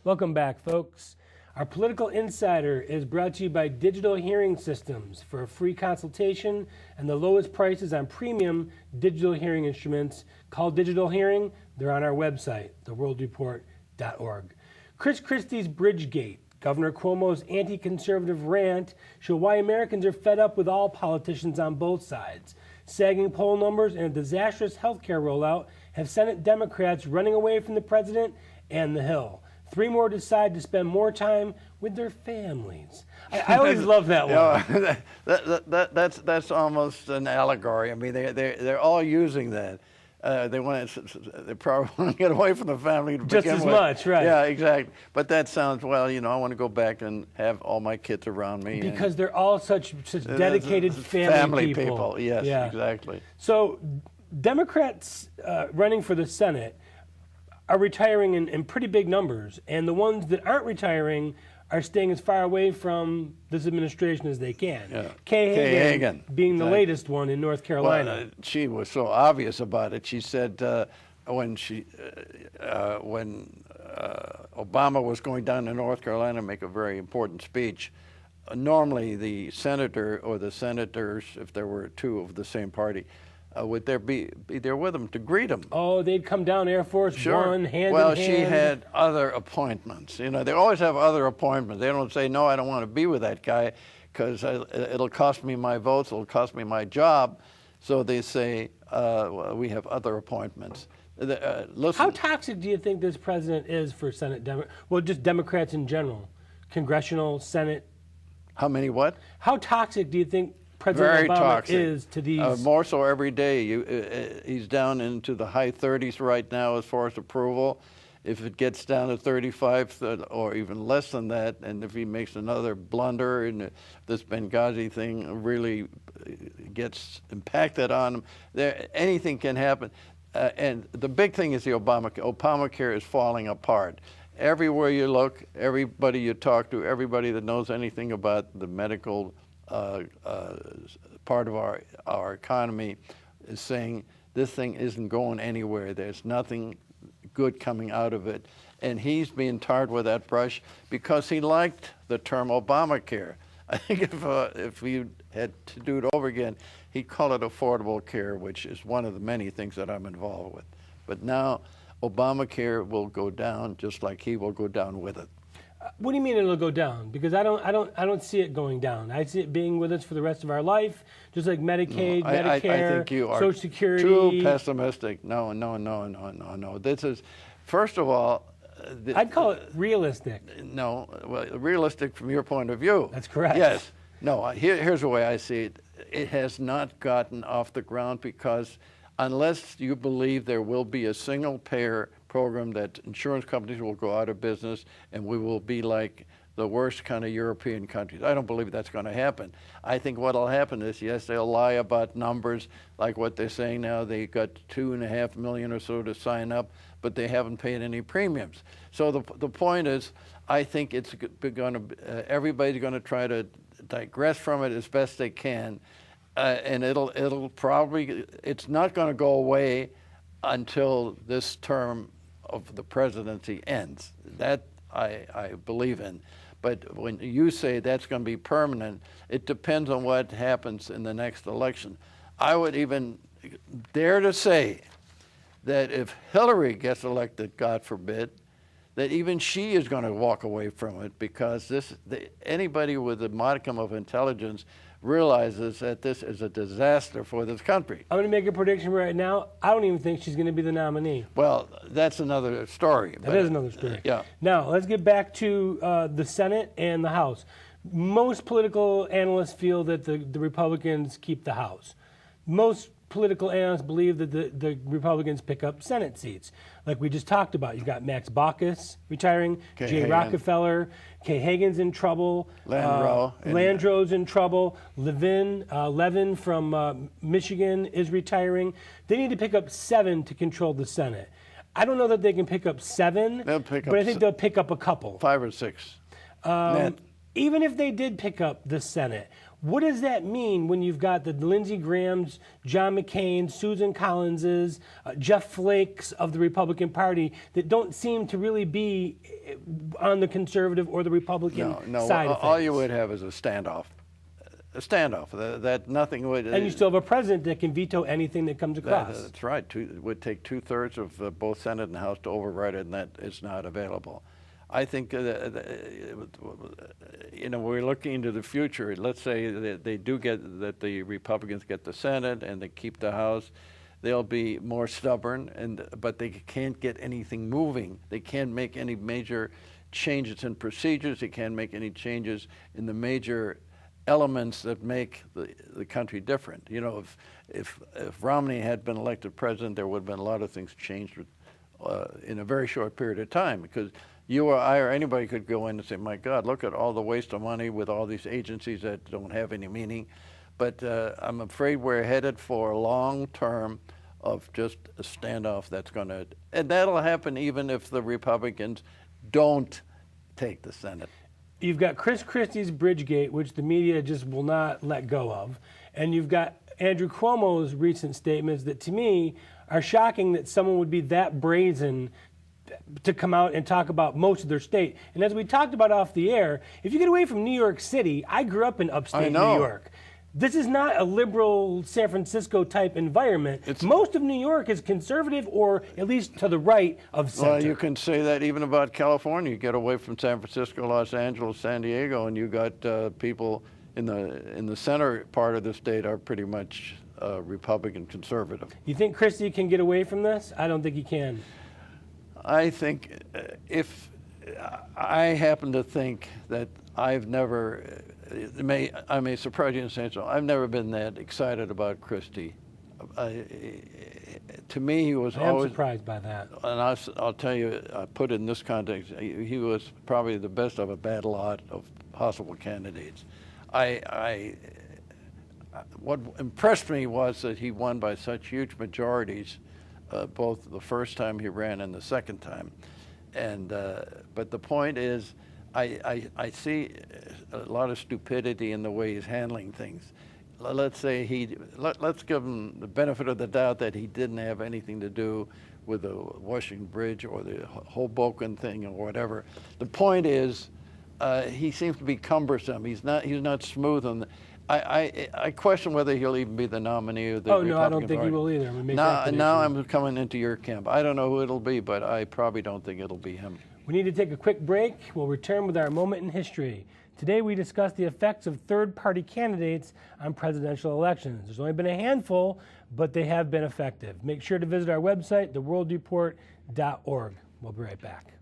Welcome back, folks. Our Political Insider is brought to you by Digital Hearing Systems. For a free consultation and the lowest prices on premium digital hearing instruments, call Digital Hearing. They're on our website, theworldreport.org. Christie's Bridgegate, Governor Cuomo's anti-conservative rant, show why Americans are fed up with all politicians on both sides. Sagging poll numbers and a disastrous health care rollout have Senate Democrats running away from the president and the Hill. 3 more decide to spend more time with their families. I always love that one. That's almost an allegory. I mean, they're all using that. They probably want to get away from the family to just begin as with. much, right? Yeah, exactly. But that sounds, well, you know, I want to go back and have all my kids around me. Because they're all such dedicated family people. Yes, yeah. Exactly. So Democrats running for the Senate are retiring in pretty big numbers, and the ones that aren't retiring are staying as far away from this administration as they can. Yeah. Hagan being the latest one in North Carolina. Well, she was so obvious about it. She said when Obama was going down to North Carolina to make a very important speech, normally the senator or the senators, if there were 2 of the same party, would there be there with him to greet him? Oh, they'd come down Air Force One, hand in Well, hand. she had other appointments. You know, they always have other appointments. They don't say, no, I don't want to be with that guy because it'll cost me my votes, it'll cost me my job. So they say, well, we have other appointments. Listen. How toxic do you think this president is for Senate well, just Democrats in general, congressional, Senate? How many what? How toxic do you think President Very Obama toxic. is to these? More so every day. He's down into the high 30s right now as far as approval. If it gets down to 35 or even less than that, and if he makes another blunder and this Benghazi thing really gets impacted on him, anything can happen. And the big thing is the Obamacare. Obamacare is falling apart. Everywhere you look, everybody you talk to, everybody that knows anything about the medical part of our economy is saying this thing isn't going anywhere. There's nothing good coming out of it. And he's being tarred with that brush because he liked the term Obamacare. I think if we had to do it over again, he'd call it affordable care, which is one of the many things that I'm involved with. But now Obamacare will go down just like he will go down with it. What do you mean it'll go down? Because I don't see it going down. I see it being with us for the rest of our life, just like Medicaid, Medicare, I think you are Social Security. too pessimistic. No. This is, first of all, I'd call it realistic. No, well, realistic from your point of view. That's correct. Yes. No, here's the way I see it. It has not gotten off the ground because unless you believe there will be a single payer program that insurance companies will go out of business and we will be like the worst kind of European countries. I don't believe that's going to happen. I think what will happen is, yes, they'll lie about numbers like what they're saying now. They got 2.5 million or so to sign up, but they haven't paid any premiums. So the point is, I think it's going to, everybody's going to try to digress from it as best they can. And it'll probably, it's not going to go away until this term of the presidency ends. That I believe in. But when you say that's going to be permanent, it depends on what happens in the next election. I would even dare to say that if Hillary gets elected, God forbid, that even she is going to walk away from it because anybody with a modicum of intelligence realizes that this is a disaster for this country. I'm going to make a prediction right now. I don't even think she's going to be the nominee. Well, that's another story. That is another story. Yeah. Now, let's get back to the Senate and the House. Most political analysts feel that the Republicans keep the House. Most political analysts believe that the Republicans pick up Senate seats. Like we just talked about, you've got Max Baucus retiring, Jay Rockefeller, Kay Hagan's in trouble, Landrow's in trouble, Levin from Michigan is retiring. They need to pick up 7 to control the Senate. I don't know that they can pick up 7, but I think they'll pick up a couple. 5 or 6. Even if they did pick up the Senate, What does that mean when you've got the Lindsey Grahams, John McCain, Susan Collinses, Jeff Flakes of the Republican Party that don't seem to really be on the conservative or the Republican side of things? All you would have is a standoff. A standoff. That nothing would. And you still have a president that can veto anything that comes across. That's right. It would take 2/3 of both Senate and House to override it, and that is not available. I think we're looking into the future. Let's say that the Republicans get the Senate and they keep the House. They'll be more stubborn, but they can't get anything moving. They can't make any major changes in procedures. They can't make any changes in the major elements that make the country different. If Romney had been elected president, there would have been a lot of things changed in a very short period of time, because you or I or anybody could go in and say, my God, look at all the waste of money with all these agencies that don't have any meaning. But I'm afraid we're headed for a long term of just a standoff and that'll happen even if the Republicans don't take the Senate. You've got Christie's bridgegate, which the media just will not let go of. And you've got Andrew Cuomo's recent statements that, to me, are shocking that someone would be that brazen to come out and talk about most of their state. And as we talked about off the air, if you get away from New York City, I grew up in upstate New York. This is not a liberal San Francisco type environment. Most of New York is conservative, or at least to the right of center. Well, you can say that even about California. You get away from San Francisco, Los Angeles, San Diego, and you got people in the center part of the state are pretty much Republican conservative. You think Christie can get away from this? I don't think he can. I think I happen to think that I've never. I may surprise you in saying so. I've never been that excited about Christie. To me, he was always. I'm surprised by that. And I'll tell you, I put it in this context. He was probably the best of a bad lot of possible candidates. What impressed me was that he won by such huge majorities, both the first time he ran and the second time. But the point is, I see a lot of stupidity in the way he's handling things. Let's say let's give him the benefit of the doubt that he didn't have anything to do with the Washington Bridge or the Hoboken thing or whatever. The point is, he seems to be cumbersome. He's not smooth on I question whether he'll even be the nominee of the Republican Party. I don't think he will either. Now I'm coming into your camp. I don't know who it'll be, but I probably don't think it'll be him. We need to take a quick break. We'll return with our moment in history. Today we discuss the effects of third-party candidates on presidential elections. There's only been a handful, but they have been effective. Make sure to visit our website, theworldreport.org. We'll be right back.